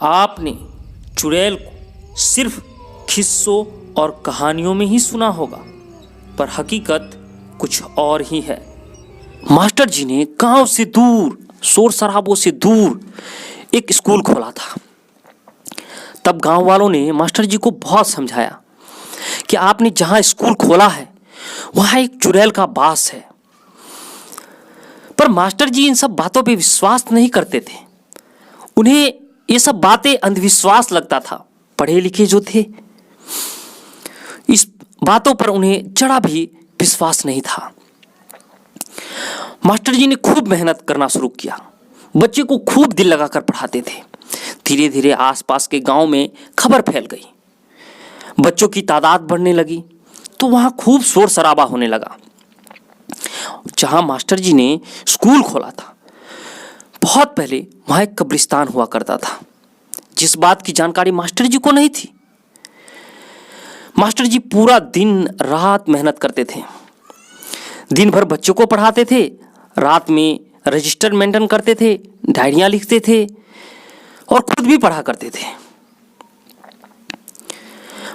आपने चुड़ैल को सिर्फ किस्सों और कहानियों में ही सुना होगा, पर हकीकत कुछ और ही है। मास्टर जी ने गांव से दूर, शोर शराबों से दूर एक स्कूल खोला था। तब गांव वालों ने मास्टर जी को बहुत समझाया कि आपने जहां स्कूल खोला है वहां एक चुड़ैल का वास है। पर मास्टर जी इन सब बातों पे विश्वास नहीं करते थे। उन्हें ये सब बातें अंधविश्वास लगता था। पढ़े लिखे जो थे, इस बातों पर उन्हें जरा भी विश्वास नहीं था। मास्टर जी ने खूब मेहनत करना शुरू किया। बच्चे को खूब दिल लगाकर पढ़ाते थे। धीरे धीरे आसपास के गांव में खबर फैल गई। बच्चों की तादाद बढ़ने लगी तो वहां खूब शोर शराबा होने लगा। जहां मास्टर जी ने स्कूल खोला था, बहुत पहले वहां एक कब्रिस्तान हुआ करता था, जिस बात की जानकारी मास्टर जी को नहीं थी। मास्टर जी पूरा दिन रात मेहनत करते थे। दिन भर बच्चों को पढ़ाते थे, रात में रजिस्टर मेंटेन करते थे, डायरियां लिखते थे और खुद भी पढ़ा करते थे।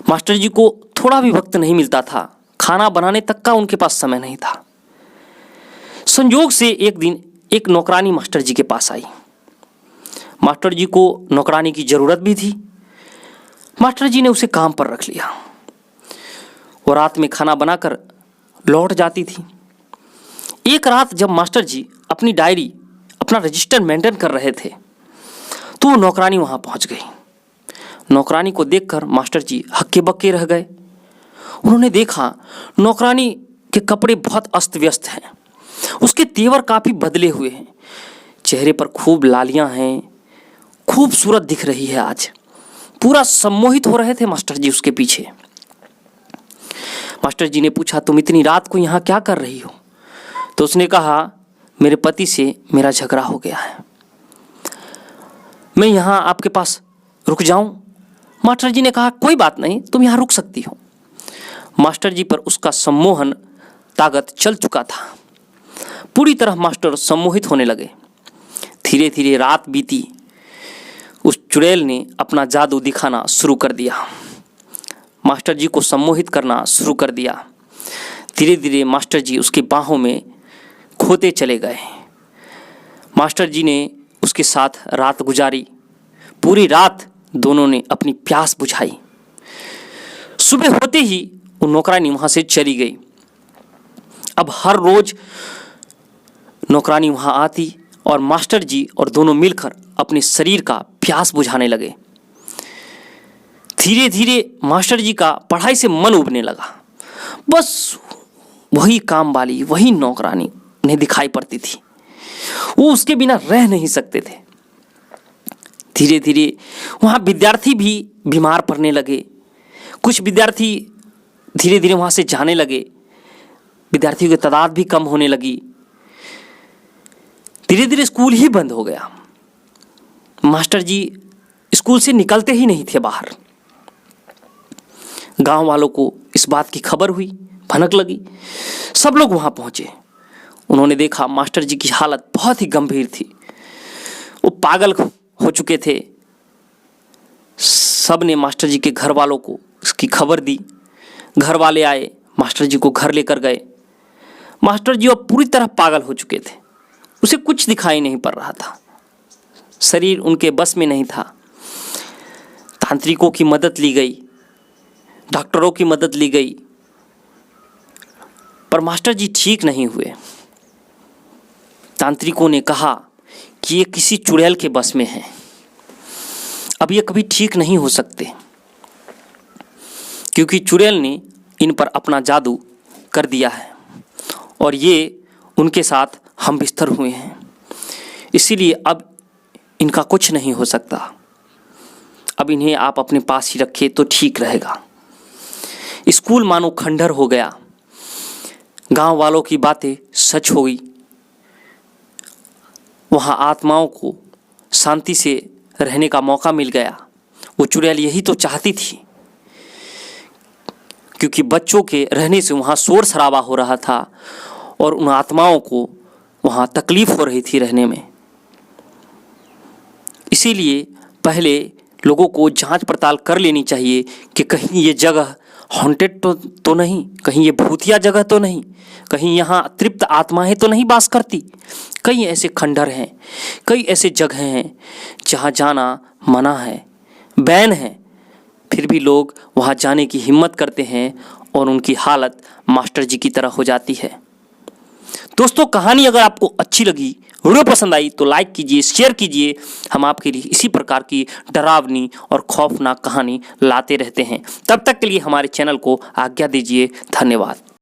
मास्टर जी को थोड़ा भी वक्त नहीं मिलता था। खाना बनाने तक का उनके पास समय नहीं था। संयोग से एक दिन एक नौकरानी मास्टर जी के पास आई। मास्टर जी को नौकरानी की जरूरत भी थी। मास्टर जी ने उसे काम पर रख लिया। वो रात में खाना बनाकर लौट जाती थी। एक रात जब मास्टर जी अपनी डायरी, अपना रजिस्टर मेंटेन कर रहे थे तो वो नौकरानी वहां पहुंच गई। नौकरानी को देखकर मास्टर जी हक्के बक्के रह गए। उन्होंने देखा नौकरानी के कपड़े बहुत अस्त व्यस्त हैं, उसके तेवर काफी बदले हुए हैं, चेहरे पर खूब लालियां हैं, खूबसूरत दिख रही है। आज पूरा सम्मोहित हो रहे थे मास्टर जी उसके पीछे। मास्टर जी ने पूछा, तुम इतनी रात को यहाँ क्या कर रही हो? तो उसने कहा, मेरे पति से मेरा झगड़ा हो गया है, मैं यहाँ आपके पास रुक जाऊं? मास्टर जी ने कहा, कोई बात नहीं, तुम यहाँ रुक सकती हो। मास्टर जी पर उसका सम्मोहन ताकत चल चुका था। पूरी तरह मास्टर सम्मोहित होने लगे। धीरे धीरे रात बीती। उस चुड़ैल ने अपना जादू दिखाना शुरू कर दिया। मास्टर जी को सम्मोहित करना शुरू कर दिया। धीरे धीरे मास्टर जी उसकी बाहों में खोते चले गए। मास्टर जी ने उसके साथ रात गुजारी। पूरी रात दोनों ने अपनी प्यास बुझाई। सुबह होते ही वो नौकरानी वहां से चली गई। अब हर रोज नौकरानी वहां आती और मास्टर जी और दोनों मिलकर अपने शरीर का प्यास बुझाने लगे। धीरे धीरे मास्टर जी का पढ़ाई से मन उबने लगा। बस वही काम वाली, वही नौकरानी उन्हें दिखाई पड़ती थी। वो उसके बिना रह नहीं सकते थे। धीरे धीरे वहाँ विद्यार्थी भी बीमार पड़ने लगे। कुछ विद्यार्थी धीरे धीरे वहाँ से जाने लगे। विद्यार्थियों की तादाद भी कम होने लगी। धीरे धीरे स्कूल ही बंद हो गया। मास्टर जी स्कूल से निकलते ही नहीं थे बाहर। गांव वालों को इस बात की खबर हुई, भनक लगी। सब लोग वहां पहुंचे। उन्होंने देखा मास्टर जी की हालत बहुत ही गंभीर थी। वो पागल हो चुके थे। सब ने मास्टर जी के घर वालों को इसकी खबर दी। घर वाले आए, मास्टर जी को घर लेकर गए। मास्टर जी अब पूरी तरह पागल हो चुके थे। उसे कुछ दिखाई नहीं पड़ रहा था। शरीर उनके बस में नहीं था। तांत्रिकों की मदद ली गई, डॉक्टरों की मदद ली गई, पर मास्टर जी ठीक नहीं हुए। तांत्रिकों ने कहा कि ये किसी चुड़ैल के बस में है, अब ये कभी ठीक नहीं हो सकते, क्योंकि चुड़ैल ने इन पर अपना जादू कर दिया है और ये उनके साथ हम बिस्तर हुए हैं। इसीलिए अब इनका कुछ नहीं हो सकता। अब इन्हें आप अपने पास ही रखें तो ठीक रहेगा। स्कूल मानो खंडहर हो गया। गांव वालों की बातें सच हो गई। वहां आत्माओं को शांति से रहने का मौका मिल गया। वो चुड़ैल यही तो चाहती थी, क्योंकि बच्चों के रहने से वहां शोर शराबा हो रहा था और उन आत्माओं को वहां तकलीफ हो रही थी रहने में। इसीलिए पहले लोगों को जांच पड़ताल कर लेनी चाहिए कि कहीं ये जगह हॉन्टेड तो नहीं, कहीं ये भूतिया जगह तो नहीं, कहीं यहाँ तृप्त आत्माएं तो नहीं वास करती। कई ऐसे खंडर हैं, कई ऐसे जगह हैं जहाँ जाना मना है, बैन है, फिर भी लोग वहाँ जाने की हिम्मत करते हैं और उनकी हालत मास्टर जी की तरह हो जाती है। दोस्तों, कहानी अगर आपको अच्छी लगी, वीडियो पसंद आई तो लाइक कीजिए, शेयर कीजिए। हम आपके लिए इसी प्रकार की डरावनी और खौफनाक कहानी लाते रहते हैं। तब तक के लिए हमारे चैनल को आज्ञा दीजिए। धन्यवाद।